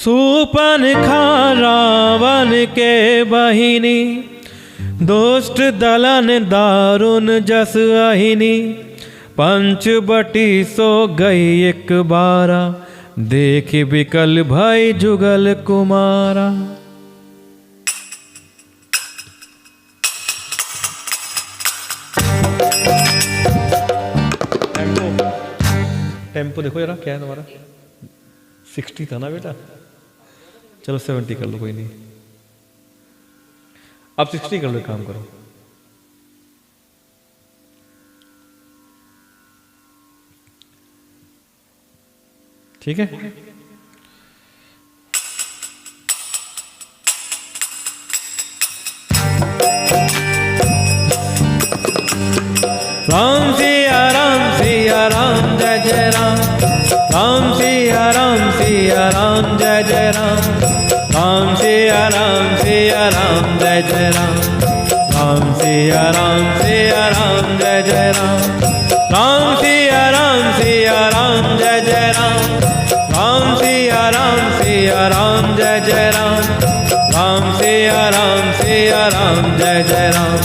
सूपनखा रावण के बहिनी, दुष्ट दलन दारुण जस अहिनी। पंचवटी सो गई एक बारा, देख बिकल भय जुगल कुमारा। टेम्पो देखो जरा, क्या है तुम्हारा? 60 था ना बेटा, चलो 70 कर लो, कोई नहीं। अब 60 कर लो, काम करो। ठीक है, राम सिया राम सिया राम जय जय राम। राम सिया राम सिया राम जय जय राम। राम सिया राम सिया राम जय जय राम। राम सिया राम सिया राम जय जय राम। राम सिया राम सिया राम जय जय राम। राम सिया राम सिया राम जय जय राम। राम सिया राम सिया राम जय जय राम।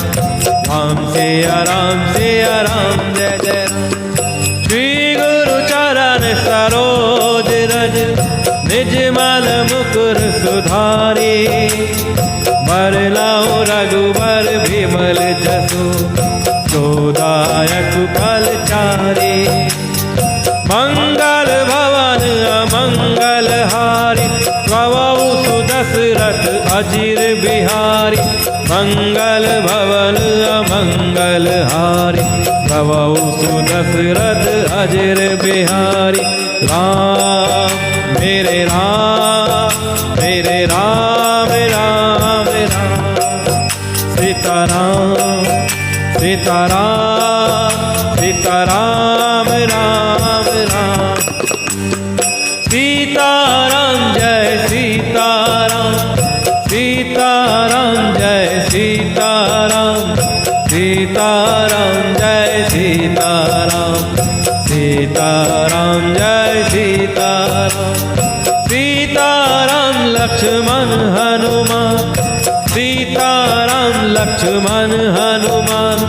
राम सिया राम सिया राम जय जय राम। श्री गुरु चरण सरोज रज, निज मल मुकुर सुधारी। बरलाओ रघुबर विमल जसु, जोदायक फलचारी। मंगल भवन अमंगल हारी, प्रभु सुदशरथ अजिर बिहारी। मंगल भवन अमंगल हारी, प्रभु सुदशरथ अजिर बिहारी। राम मेरे राम मेरे राम राम राम। सीताराम सीताराम सीताराम राम राम। सीताराम जय सीताराम। सीताराम जय सीताराम। सीताराम जय सीताराम। सीताराम जय सीताराम। सीताराम लक्ष्मण हनुमान। सीताराम लक्ष्मण हनुमान।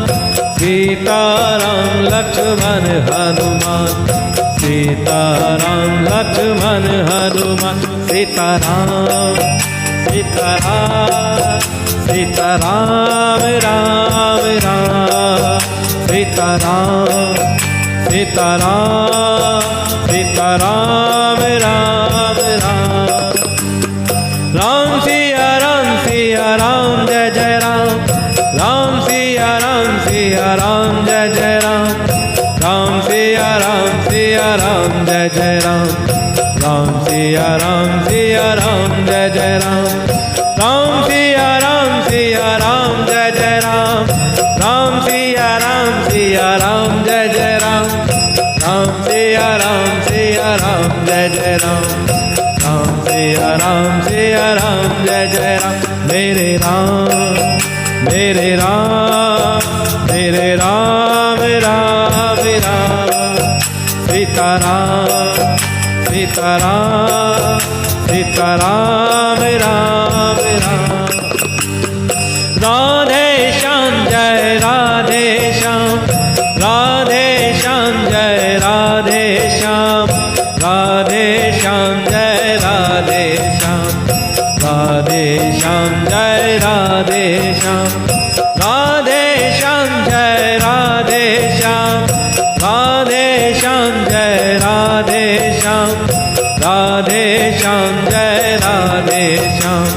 सीताराम लक्ष्मण हनुमान। सीताराम लक्ष्मण हनुमान। सीताराम सीताराम सीताराम राम राम। सीताराम सीताराम सीताराम राम राम। राम सिया राम जय जय राम। राम सिया राम जय जय राम। राम सिया राम जय जय राम। राम सिया राम जय जय राम। राम सिया राम जय जय राम। राम सिया राम जय जय राम। राम सिया राम जय जय राम। राम सिया राम जय जय राम। मेरे राम मेरे राम मेरे राम राम राम। सीताराम सीताराम सीताराम राम राम। राधे श्याम जय राधे श्याम। राधे श्याम जय राधे श्याम। राधे श्याम जय राधे श्याम। राधे श्याम जय राधे श्याम। राधे श्याम जय राधे श्याम। राधे श्याम जय राधे श्याम। राधे श्याम जय राधे श्याम।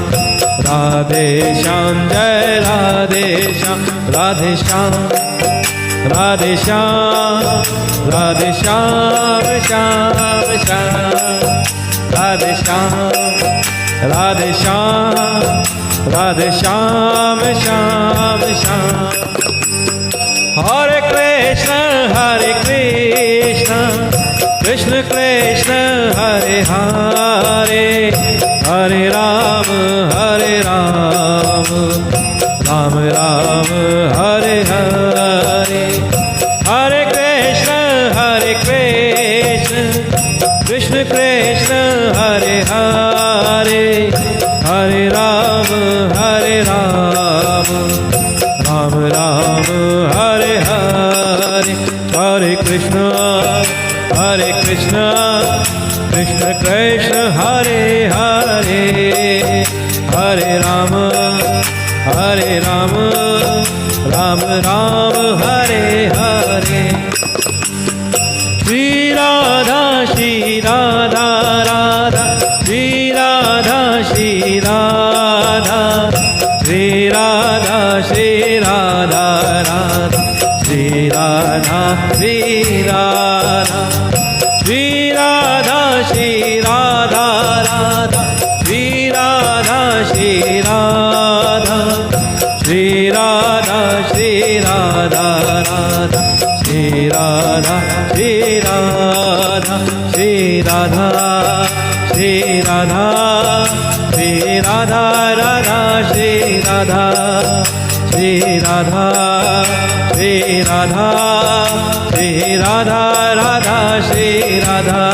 राधे श्याम जय राधे श्याम। राधे श्याम राधे श्याम राधे श्याम श्याम श्याम। राधे श्याम राधे श्याम राधे श्याम श्याम श्याम। हरे कृष्ण कृष्ण कृष्ण हरे हरे। हरे राम राम राम हरे हरे। हरे कृष्ण कृष्ण कृष्ण हरे हरे। राम हरे हरे, हरे कृष्ण कृष्ण कृष्ण हरे हरे, हरे राम राम राम हरे हरे। श्री राधा राधा, श्री राधा श्री राधा, श्री राधा श्री राधा राधा, श्री राधा श्री राधा, श्री राधा श्री राधा राधा, श्री राधा श्री राधा, श्री राधा श्री राधा राधा, श्री राधा श्री राधा, श्री राधा श्री राधा, श्री राधा राधा श्री राधा, श्री राधा श्री राधा, श्री राधा राधा श्री राधा।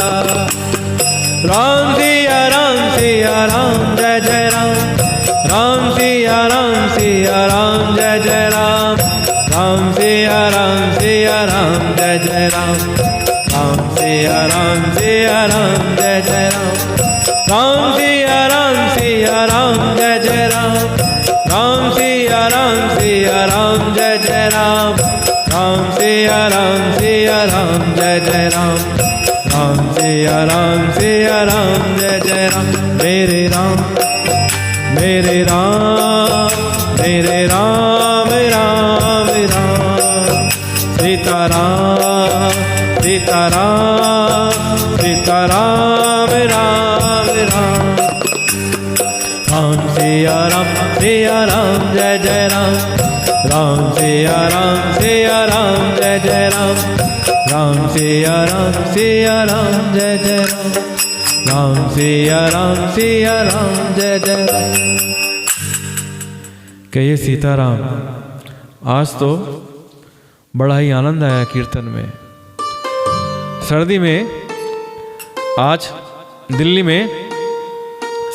राम सिया राम जय जय राम, राम सिया राम जय जय राम, राम सिया राम जय जय राम, राम सिया राम जय जय राम, राम सिया राम जय जय राम, राम सिया राम जय जय राम, राम सिया राम जय जय राम, राम सिया राम जय जय राम। मेरे राम मेरे राम मेरे राम राम राम, सीताराम सीताराम सीताराम राम राम, राम सिया राम जय जय राम, राम सिया राम जय जय राम, राम सिया राम जय जय राम, राम सिया राम जय जय राम। कहिए सीताराम। आज तो बड़ा ही आनंद आया कीर्तन में। सर्दी में आज दिल्ली में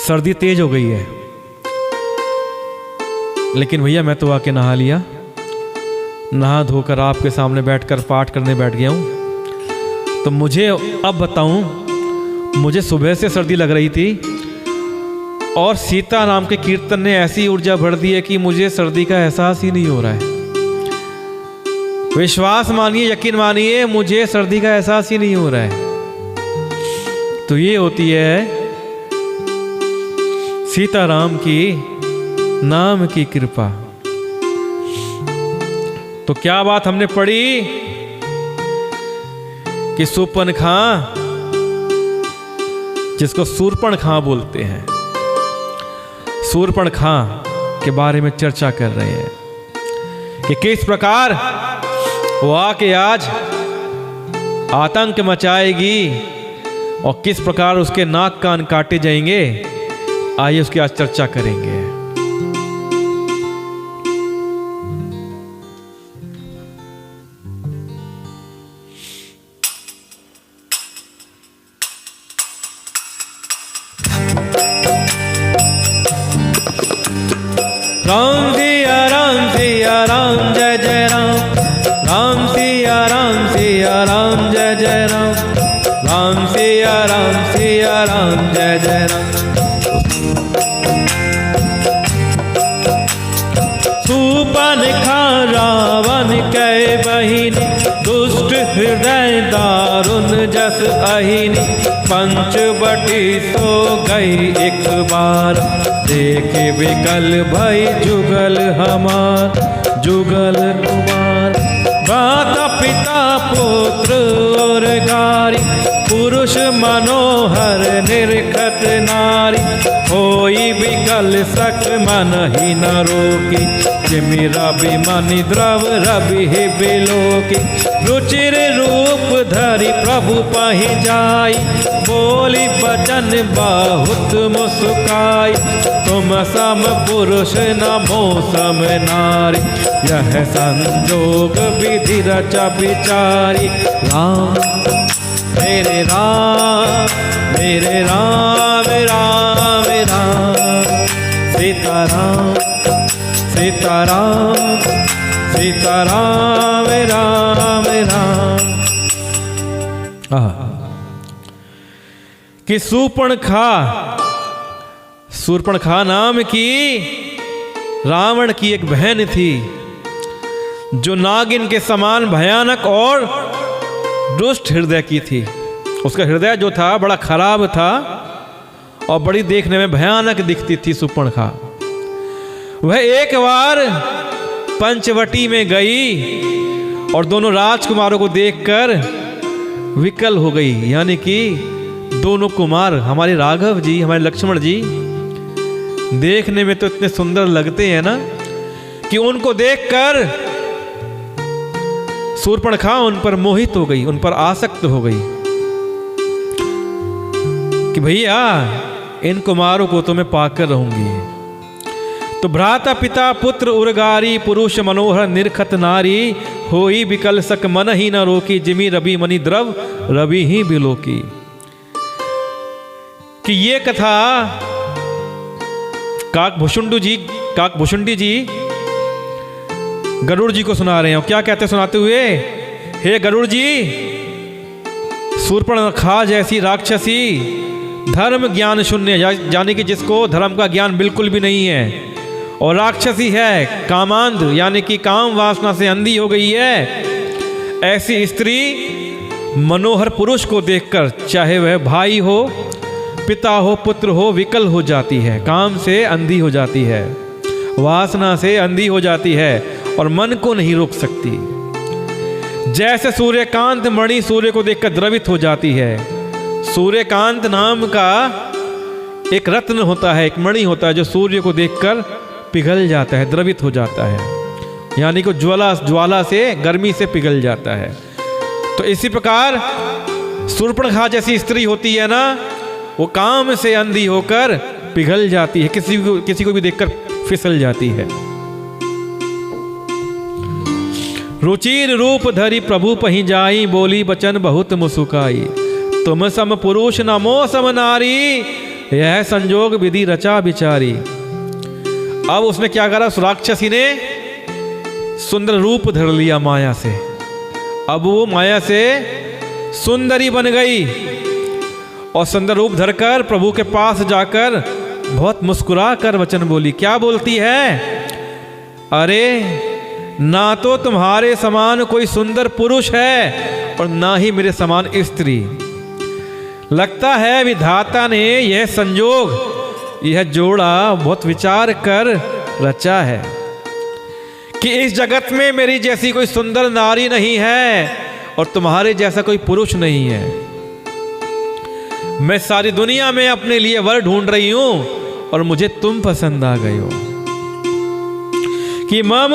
सर्दी तेज हो गई है, लेकिन भैया मैं तो आके नहा लिया, नहा धोकर आपके सामने बैठकर पाठ करने बैठ गया हूँ। तो मुझे अब बताऊं, मुझे सुबह से सर्दी लग रही थी और सीता नाम के कीर्तन ने ऐसी ऊर्जा भर दी है कि मुझे सर्दी का एहसास ही नहीं हो रहा है। विश्वास मानिए, यकीन मानिए, मुझे सर्दी का एहसास ही नहीं हो रहा है। तो ये होती है सीताराम की नाम की कृपा। तो क्या बात हमने पढ़ी कि सुपन खां, जिसको सूरपण खां बोलते हैं, सूरपण खां के बारे में चर्चा कर रहे हैं कि किस प्रकार वो आके आज आतंक मचाएगी और किस प्रकार उसके नाक कान काटे जाएंगे। आइए उसकी आज चर्चा करेंगे। राम सिया राम जय जय राम, राम सिया राम जय जय राम, राम सिया राम जय जय राम। सूपन खां रावण कै बहिनी, दुष्ट हृदय दारुण जस अहिनी, पंचवटी सो गई एक बार, देखे विकल भई जुगल हमार, जुगल कुमार। माता पिता पुत्र और गारी, पुरुष मनोहर निर्खत नारी, होई विकल सक मन ही न रोकी, जिमि रवि मनि द्रव रवि ही बिलोकी। रुचिर रूप धरि प्रभु पहि जाई, बोली बचन बहुत मुस्काई, तुम सम पुरुष नमो सम नारी, यह संजोग विधि रचा विचारी। राम मेरे राम मेरे राम राम राम, सीताराम सीताराम सीताराम राम राम। कि शूर्पणखा नाम की रावण की एक बहन थी, जो नागिन के समान भयानक और दुष्ट हृदय की थी। उसका हृदय जो था बड़ा खराब था और बड़ी देखने में भयानक दिखती थी शूर्पणखा। वह एक बार पंचवटी में गई और दोनों राजकुमारों को देखकर विकल हो गई। यानी कि दोनों कुमार, हमारे राघव जी, हमारे लक्ष्मण जी, देखने में तो इतने सुंदर लगते हैं ना, कि उनको देखकर शूर्पणखा उन पर मोहित हो गई, उन पर आसक्त हो गई कि भैया इन कुमारों को तो मैं पाकर रहूंगी। तो भ्राता पिता पुत्र उर्गारी, पुरुष मनोहर निरखत नारी, होई विकल सक मन ही न रोकी, जिमी रवि मणि द्रव रवि ही बिलोकी। कि ये कथा काकभूषुंडी जी गरुड़ जी को सुना रहे हैं। और क्या कहते सुनाते हुए, हे गरुड़ जी, शूर्पणखा जैसी राक्षसी धर्म ज्ञान शून्य, यानी कि जिसको धर्म का ज्ञान बिल्कुल भी नहीं है, और राक्षसी है, कामांध यानी कि काम वासना से अंधी हो गई है, ऐसी स्त्री मनोहर पुरुष को देखकर, चाहे वह भाई हो, पिता हो, पुत्र हो, विकल हो जाती है, काम से अंधी हो जाती है, वासना से अंधी हो जाती है और मन को नहीं रोक सकती। जैसे सूर्यकांत मणि सूर्य को देखकर द्रवित हो जाती है। सूर्यकांत नाम का एक रत्न होता है, एक मणि होता है, जो सूर्य को देखकर पिघल जाता है, द्रवित हो जाता है, यानी कि ज्वाला से, गर्मी से पिघल जाता है। तो इसी प्रकार शूर्पणखा जैसी स्त्री होती है ना, वो काम से अंधी होकर पिघल जाती है, किसी को भी देखकर फिसल जाती है। रुचिर रूप धरी प्रभु पहि जाई, बोली बचन बहुत मुसुकाई, तुम सम पुरुष न मो सम नारी, यह संजोग विधि रचा बिचारी। अब उसने क्या करा, उस राक्षसी ने सुंदर रूप धर लिया माया से। अब वो माया से सुंदरी बन गई और सुंदर रूप धरकर प्रभु के पास जाकर बहुत मुस्कुरा कर वचन बोली। क्या बोलती है, अरे ना तो तुम्हारे समान कोई सुंदर पुरुष है और ना ही मेरे समान स्त्री। लगता है विधाता ने यह संजोग, यह जोड़ा बहुत विचार कर रचा है कि इस जगत में मेरी जैसी कोई सुंदर नारी नहीं है और तुम्हारे जैसा कोई पुरुष नहीं है। मैं सारी दुनिया में अपने लिए वर ढूंढ रही हूं और मुझे तुम पसंद आ गए हो। कि मम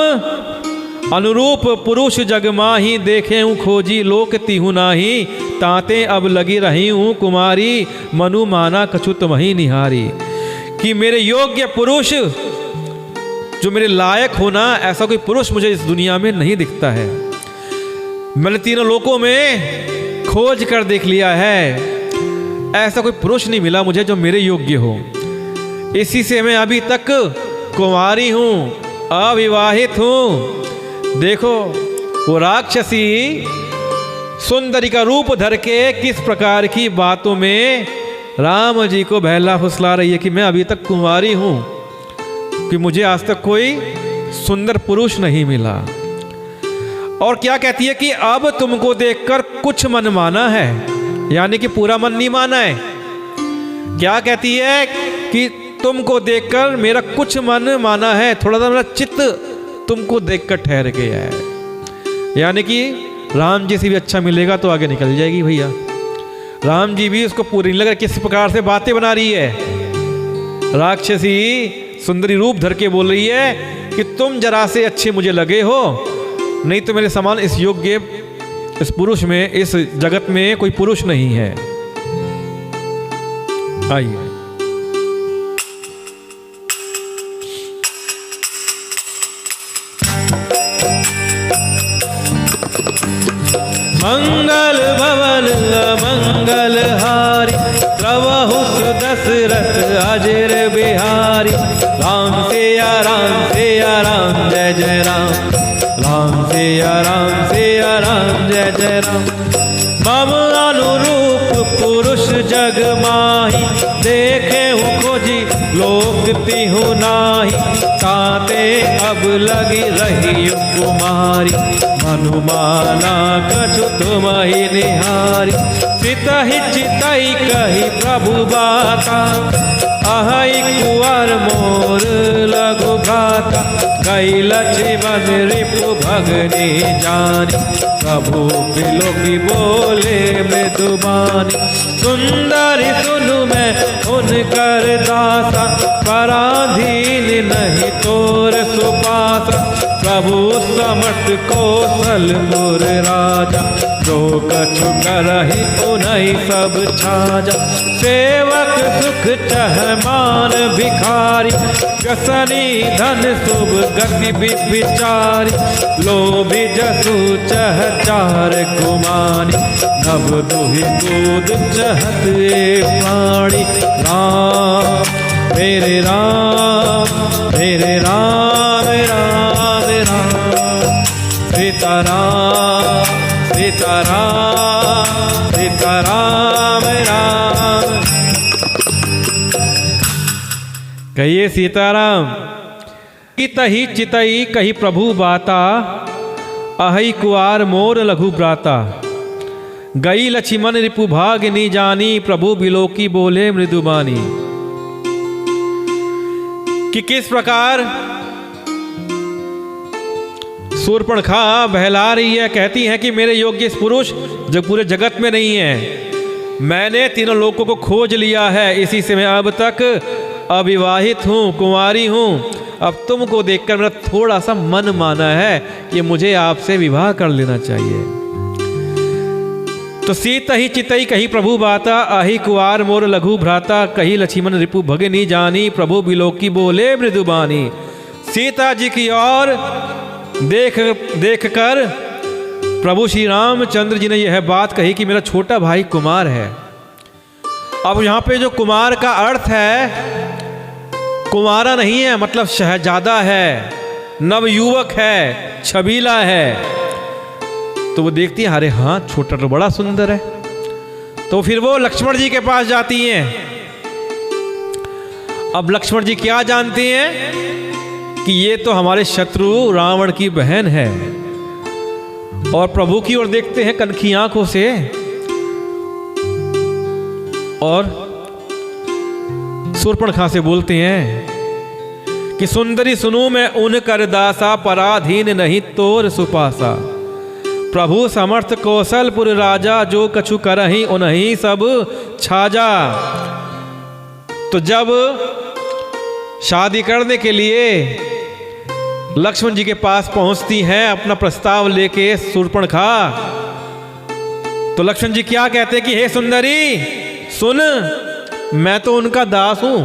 अनुरूप पुरुष जग माही, देखे हूं खोजी लोक तिहु नाही, ताते अब लगी रही हूं कुमारी, मनु माना कछुत वही निहारी। कि मेरे योग्य पुरुष, जो मेरे लायक होना, ऐसा कोई पुरुष मुझे इस दुनिया में नहीं दिखता है। मैंने तीनों लोकों में खोज कर देख लिया है, ऐसा कोई पुरुष नहीं मिला मुझे जो मेरे योग्य हो। इसी से मैं अभी तक कुंवारी हूं, अविवाहित हूं। देखो वो राक्षसी सुंदरी का रूप धर के किस प्रकार की बातों में राम जी को बहला फुसला रही है कि मैं अभी तक कुंवारी हूं, कि मुझे आज तक कोई सुंदर पुरुष नहीं मिला। और क्या कहती है कि अब तुमको देखकर कुछ मन माना है, यानी कि पूरा मन नहीं माना है। क्या कहती है कि तुमको देखकर मेरा कुछ मन माना है, थोड़ा सा मेरा चित्त तुमको देखकर ठहर गया है। यानी कि राम जी से भी अच्छा मिलेगा तो आगे निकल जाएगी भैया। राम जी भी उसको पूरी नहीं लगा, किस प्रकार से बातें बना रही है। राक्षसी सुंदरी रूप धर के बोल रही है कि तुम जरा से अच्छे मुझे लगे हो, नहीं तो मेरे समान इस योग्य, इस पुरुष में, इस जगत में कोई पुरुष नहीं है। आइए मंगल भवन मंगल हारी, प्रभु दशरथ अजर बिहारी। राम सिया राम, सिया राम, जय जय राम। राम सिया राम जय जय राम। मम अनुरूप पुरुष जग माही, देखे हूँ खोजी लोक तिहु नाही। ताते अब लगी रही कुमारी, मनुमाना कछु तुम ही निहारी। चितहि चितई कही प्रभु बाता, अहि कुंवर मोर लघु भ्राता। गई लक्ष्मण रिपु भगनी जानी, प्रभु बिलोकी बोले मृदुबानी। सुंदरी सुनु मैं उनकर दासा, पराधीन नहीं तोर सुपासा। प्रभु समर्थ कौशलपुर राजा, जो कछु करहि उन्हीं सब छाजा। सेवक सुख चह मान भिखारी, व्यसनी धन शुभ गति विचारी। लोभी जसु चह चार कुमारी, नव दुहि दूध चहत ए प्राणी। राम मेरे राम मेरे राम राम राम। सीताराम सीताराम सीताराम राम। कहिए सीताराम। तही चितई कही प्रभु बाता, अहि कुआर मोर लघु भ्राता। गई लक्ष्मण रिपु भागनी जानी, प्रभु बिलोकी बोले मृदुबानी। कि किस प्रकार शूर्पणखा बहला रही है, कहती है कि मेरे योग्य इस पुरुष जो पूरे जगत में नहीं है। मैंने तीनों लोगों को खोज लिया है, इसी से मैं अब तक अविवाहित हूँ, कुंवारी हूँ। अब तुमको देखकर मेरा थोड़ा सा मन माना है कि मुझे आपसे विवाह कर लेना चाहिए। तो सीता ही चितई कही प्रभु बाता, आही कुआर मोर लघु भ्राता। कही लक्ष्मण रिपु भगनी जानी, प्रभु बिलोकी बोले मृदुबानी। सीता जी की ओर देख कर प्रभु श्री रामचंद्र जी ने यह बात कही कि मेरा छोटा भाई कुमार है। अब यहाँ पे जो कुमार का अर्थ है, कुमारा नहीं है, मतलब शहजादा है, नवयुवक है, छबीला है। तो वो देखती है, अरे हाँ छोटा तो बड़ा सुंदर है। तो फिर वो लक्ष्मण जी के पास जाती हैं। अब लक्ष्मण जी क्या जानते हैं कि ये तो हमारे शत्रु रावण की बहन है। और प्रभु की ओर देखते हैं कनखी आंखों से, और शूर्पणखा से बोलते हैं कि सुंदरी सुनू मैं उन कर दासा, पराधीन नहीं तोर सुपासा। प्रभु समर्थ कौशलपुर राजा, जो कछु करहि उन्हीं सब छाजा। तो जब शादी करने के लिए लक्ष्मण जी के पास पहुंचती हैं अपना प्रस्ताव लेके शूर्पणखा, तो लक्ष्मण जी क्या कहते हैं कि हे सुंदरी सुन, मैं तो उनका दास हूं,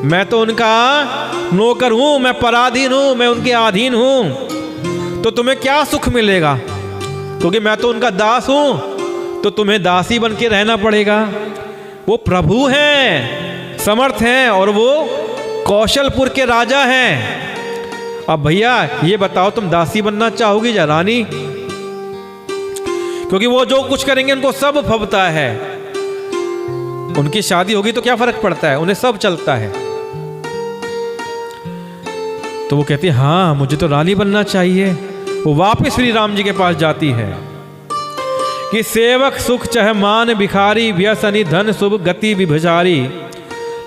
मैं तो उनका नौकर हूं, मैं पराधीन हूं, मैं उनके अधीन हूं। तो तुम्हें क्या सुख मिलेगा, क्योंकि मैं तो उनका दास हूं, तो तुम्हें दासी बन के रहना पड़ेगा। वो प्रभु हैं, समर्थ हैं, और वो कौशलपुर के राजा हैं। अब भैया ये बताओ, तुम दासी बनना चाहोगी या रानी? क्योंकि वो जो कुछ करेंगे उनको सब फबता है। उनकी शादी होगी तो क्या फर्क पड़ता है, उन्हें सब चलता है। तो वो कहती है हाँ मुझे तो रानी बनना चाहिए। वो वापस श्री राम जी के पास जाती है कि सेवक सुख चह मान भिखारी, व्यसनी धन शुभ गति विभचारी।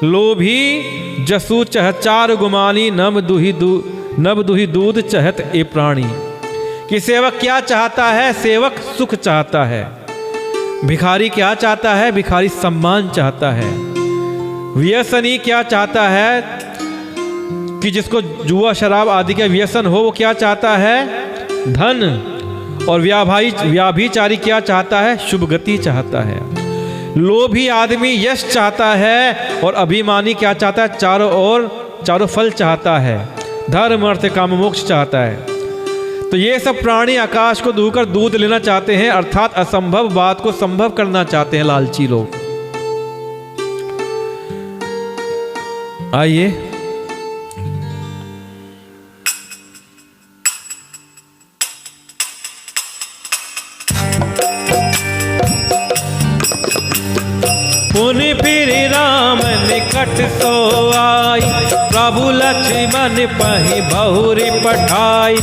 लोभी जसु चह चार गुमानी, नव दुही दूध चहत ए प्राणी। कि सेवक क्या चाहता है, सेवक सुख चाहता है। भिखारी क्या चाहता है, भिखारी सम्मान चाहता है। व्यसनी क्या चाहता है कि जिसको जुआ शराब आदि का व्यसन हो, वो क्या चाहता है, धन। और व्याभिचारी क्या चाहता है, शुभ गति चाहता है। लोभी आदमी यश चाहता है, और अभिमानी क्या चाहता है, चारों फल चाहता है, धर्म अर्थ काम मोक्ष चाहता है। तो ये सब प्राणी आकाश को दूकर दूध लेना चाहते हैं, अर्थात असंभव बात को संभव करना चाहते हैं लालची लोग। आइए पुनि फिर राम निकट सो आई, प्रभु लक्ष्मण पहि बहुरी पठाई।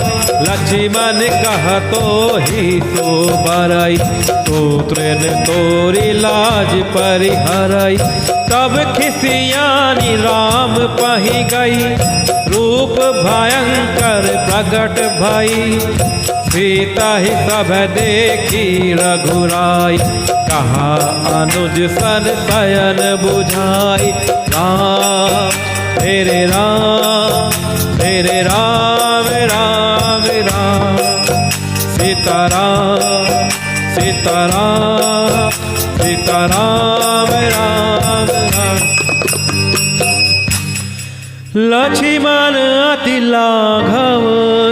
लक्ष्मण कहतो ही सो बरई, तो तृण तोरी लाज परिहरई। तब खिसियानी राम पहि गई, रूप भयंकर प्रगट भई। सीता ही सब देखी रघुराई, कहा अनुज सन शयन बुझाई। राम तेरे राम तेरे राम राम राम, सीताराम सीताराम सीताराम राम राम। लक्ष्मण अति लाघव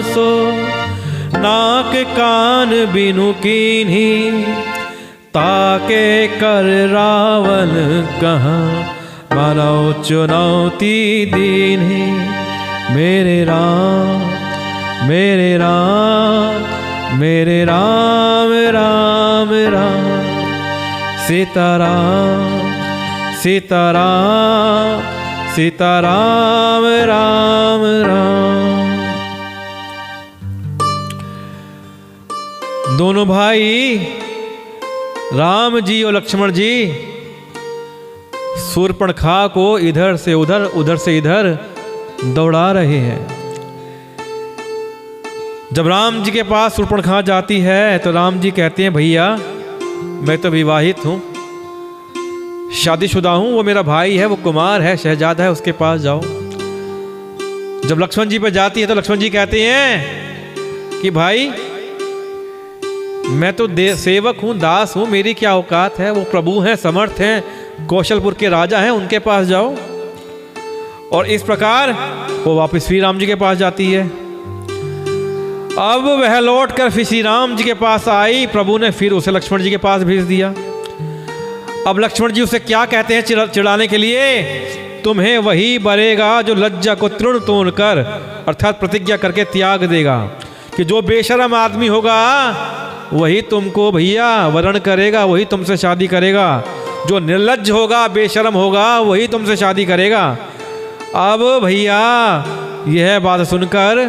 सो, नाक कान बिनु कीन्ही। ताके कर रावण कहाँ, मानो चुनौती दीन्ही। मेरे राम मेरे राम मेरे राम राम राम, सीताराम सीताराम सीताराम राम राम। दोनों भाई राम जी और लक्ष्मण जी शूर्पणखा को इधर से उधर उधर से इधर दौड़ा रहे हैं। जब राम जी के पास शूर्पणखा जाती है तो राम जी कहते हैं, भैया मैं तो विवाहित हूं, शादीशुदा हूं, वो मेरा भाई है, वो कुमार है, शहजादा है, उसके पास जाओ। जब लक्ष्मण जी पर जाती है तो लक्ष्मण जी कहते हैं कि भाई मैं तो सेवक हूं, दास हूं, मेरी क्या औकात है, वो प्रभु हैं, समर्थ हैं, कौशलपुर के राजा हैं, उनके पास जाओ। और इस प्रकार वो वापस श्री राम जी के पास जाती है। अब वह लौटकर फिर श्री राम जी के पास आई, प्रभु ने फिर उसे लक्ष्मण जी के पास भेज दिया। अब लक्ष्मण जी उसे क्या कहते हैं चिढ़ाने के लिए, तुम्हें वही बरेगा जो लज्जा को तृण तोड़ कर, अर्थात प्रतिज्ञा करके त्याग देगा, कि जो बेशरम आदमी होगा वही तुमको भैया वरण करेगा, वही तुमसे शादी करेगा। जो निर्लज्ज होगा, बेशरम होगा, वही तुमसे शादी करेगा। अब भैया यह बात सुनकर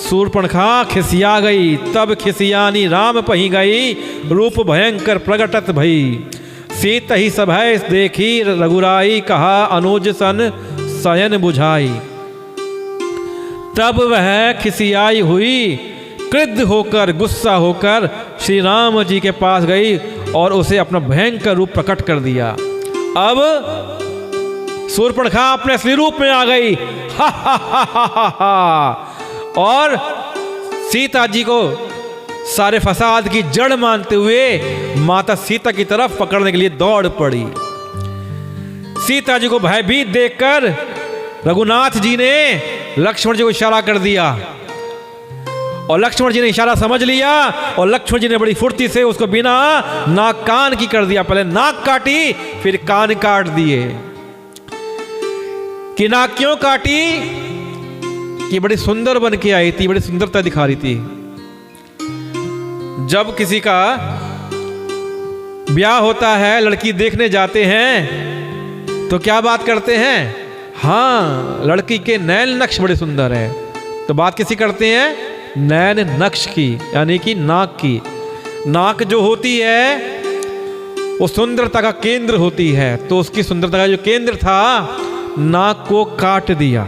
शूर्पणखा खिसिया गई। तब खिसियानी राम पही गई, रूप भयंकर प्रगटत भई। सीत ही सभय देखी रघुराई, कहा अनुज सन शयन बुझाई। तब वह खिसियाई हुई, क्रुद्ध होकर गुस्सा होकर श्री राम जी के पास गई और उसे अपना भयंकर रूप प्रकट कर दिया। अब शूर्पणखा अपने असली रूप में आ गई, हा हा हा हा हा, और सीता जी को सारे फसाद की जड़ मानते हुए माता सीता की तरफ पकड़ने के लिए दौड़ पड़ी। सीता जी को भयभीत देखकर रघुनाथ जी ने लक्ष्मण जी को इशारा कर दिया और लक्ष्मण जी ने इशारा समझ लिया और लक्ष्मण जी ने बड़ी फुर्ती से उसको बिना नाक कान की कर दिया। पहले नाक काटी, फिर कान काट दिए। कि नाक क्यों काटी? कि बड़ी सुंदर बन के आई थी, बड़ी सुंदरता दिखा रही थी। जब किसी का ब्याह होता है, लड़की देखने जाते हैं तो क्या बात करते हैं? हाँ, लड़की के नैन नक्श बड़े सुंदर है, तो बात किसी करते हैं? नैन नक्श की, यानी कि नाक की। नाक जो होती है वो सुंदरता का केंद्र होती है, तो उसकी सुंदरता का जो केंद्र था नाक को काट दिया।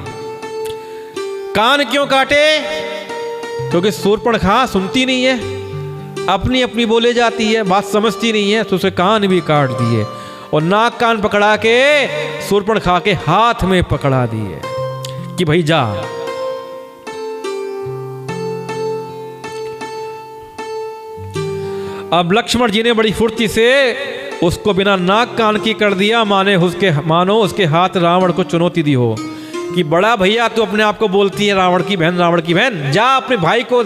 कान क्यों काटे? क्योंकि शूर्पणखा सुनती नहीं है, अपनी अपनी बोले जाती है, बात समझती नहीं है, तो उसे कान भी काट दिए और नाक कान पकड़ा के शूर्पणखा के हाथ में पकड़ा दिए कि भाई जा। अब लक्ष्मण जी ने बड़ी फुर्ती से उसको बिना नाक कान की कर दिया, मानो उसके हाथ रावण को चुनौती दी हो कि बड़ा भैया तू अपने आप को बोलती है रावण की बहन, जा अपने भाई को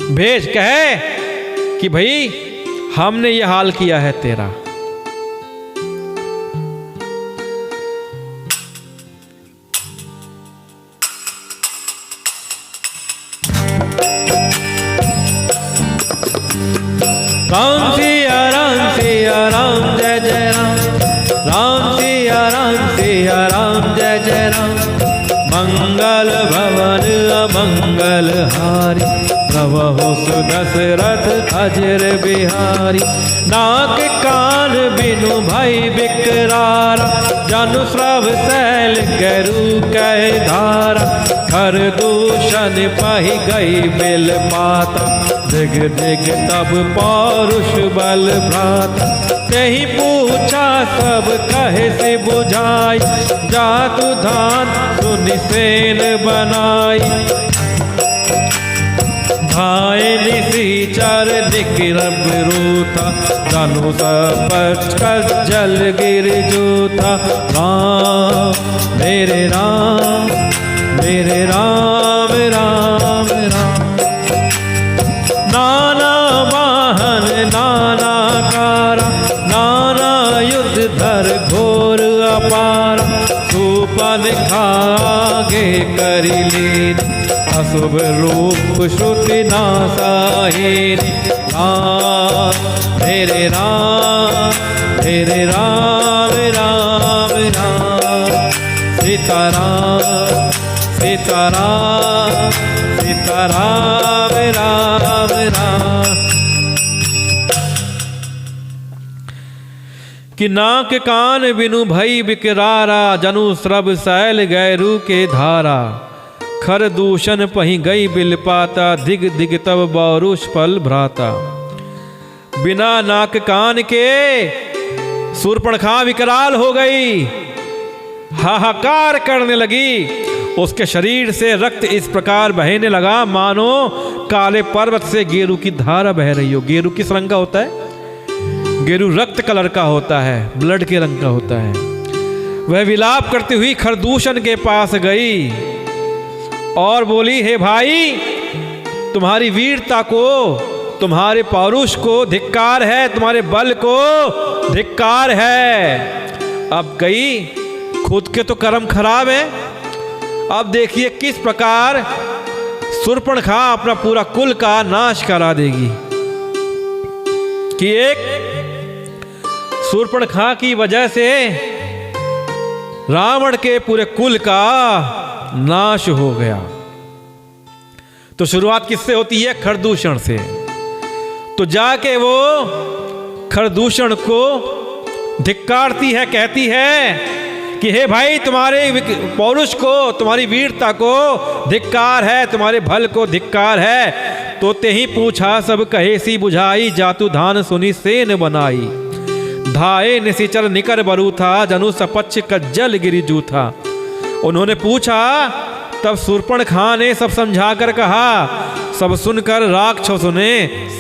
भेज, कहे कि भाई हमने ये हाल किया है तेरा। राम सिया राम जय जय राम, मंगल हारी, प्रभु सुदशरथ अजर बिहारी। नाक कान बिनु भई बिकरारा, जनु श्रव शैल गरु कह धारा। खरदूषण पहि गई बिल पाता, दिग दिग तब पौरुष बल भ्राता। तेहि पूछा सब कहे से बुझाई, जातु धान सुनि सेन बनाई। धाये निशिचर निकिरब रूथा, धनु सपच जल गिर जूथा। राम मेरे राम मेरे राम राम राम। नाना वाहन नाना कारा, नाना युद्ध धर घोर अपारा। सुपन खागे करि लीन, अशुभ रूप श्रुति नासाहीन। राम मेरे राम मेरे राम राम राम। सीताराम सीताराम सीताराम राम राम। कि नाक कान बिनु भई बिकरारा, जनु श्रव शैल गैरु के धारा। खर दूषण पही गई बिल पाता, दिग दिग तब बौरुष पल भ्राता। बिना नाक कान के शूर्पणखा विकराल हो गई, हाहाकार करने लगी। उसके शरीर से रक्त इस प्रकार बहने लगा मानो काले पर्वत से गेरू की धारा बह रही हो। गेरू किस रंग का होता है? गेरू रक्त कलर का होता है, ब्लड के रंग का होता है। वह विलाप करती हुई खरदूषण के पास गई और बोली, हे भाई, तुम्हारी वीरता को, तुम्हारे पौरुष को धिक्कार है, तुम्हारे बल को धिक्कार है। अब गई, खुद के तो कर्म खराब है, अब देखिए किस प्रकार शूर्पणखा अपना पूरा कुल का नाश करा देगी। कि एक शूर्पणखा की वजह से रावण के पूरे कुल का नाश हो गया। तो शुरुआत किससे होती है? खरदूषण से। तो जाके वो खरदूषण को धिक्कारती है, कहती है कि हे भाई, तुम्हारे पौरुष को, तुम्हारी वीरता को धिक्कार है, तुम्हारे बल को धिक्कार है। तो तेहि पूछा सब कहे सी बुझाई, जातु धान सुनी सेन बनाई। धाये निशिचर निकर बरू था, जनु सपच्छ कज्जल गिरि जूथा। उन्होंने पूछा, तब शूर्पणखा ने सब समझा कर कहा। सब सुनकर राक्षसों ने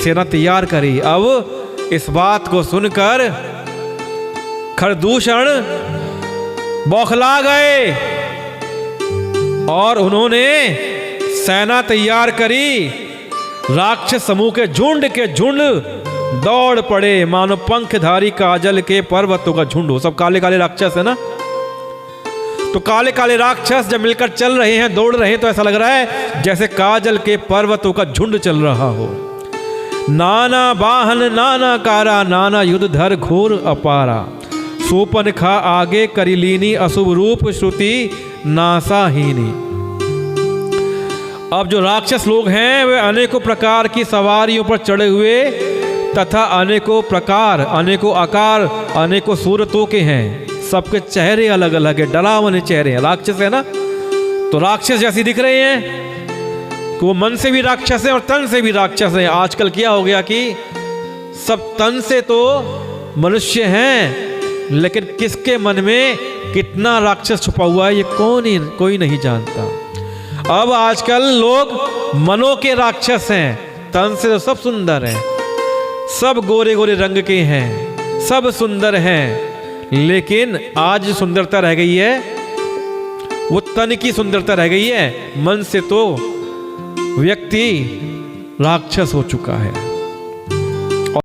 सेना तैयार करी। अब इस बात को सुनकर खरदूषण बौखला गए और उन्होंने सेना तैयार करी। राक्षस समूह के झुंड दौड़ पड़े मानो पंखधारी काजल के पर्वतों का झुंड हो। सब काले काले राक्षस है ना, तो काले काले राक्षस जब मिलकर चल रहे हैं, दौड़ रहे हैं, तो ऐसा लग रहा है जैसे काजल के पर्वतों का झुंड चल रहा हो। नाना वाहन नाना कारा, नाना युद्ध धर घोर अपारा। शूर्पणखा आगे करिलीनी, अशुभ रूप श्रुति नासाहीनी। अब जो राक्षस लोग हैं वे अनेकों प्रकार की सवारियों पर चढ़े हुए तथा अनेकों प्रकार, अनेकों आकार, अनेकों सूरतों के हैं। सबके चेहरे अलग अलग है, डरावने चेहरे हैं। राक्षस है ना, तो राक्षस जैसे दिख रहे हैं कि वो मन से भी राक्षस है और तन से भी राक्षस है। आजकल क्या हो गया कि सब तन से तो मनुष्य हैं, लेकिन किसके मन में कितना राक्षस छुपा हुआ है ये कोई नहीं जानता। अब आजकल लोग मनों के राक्षस हैं, तन से तो सब सुंदर हैं, सब गोरे गोरे रंग के हैं, सब सुंदर हैं, लेकिन आज सुंदरता रह गई है वो तन की सुंदरता रह गई है। मन से तो व्यक्ति राक्षस हो चुका है।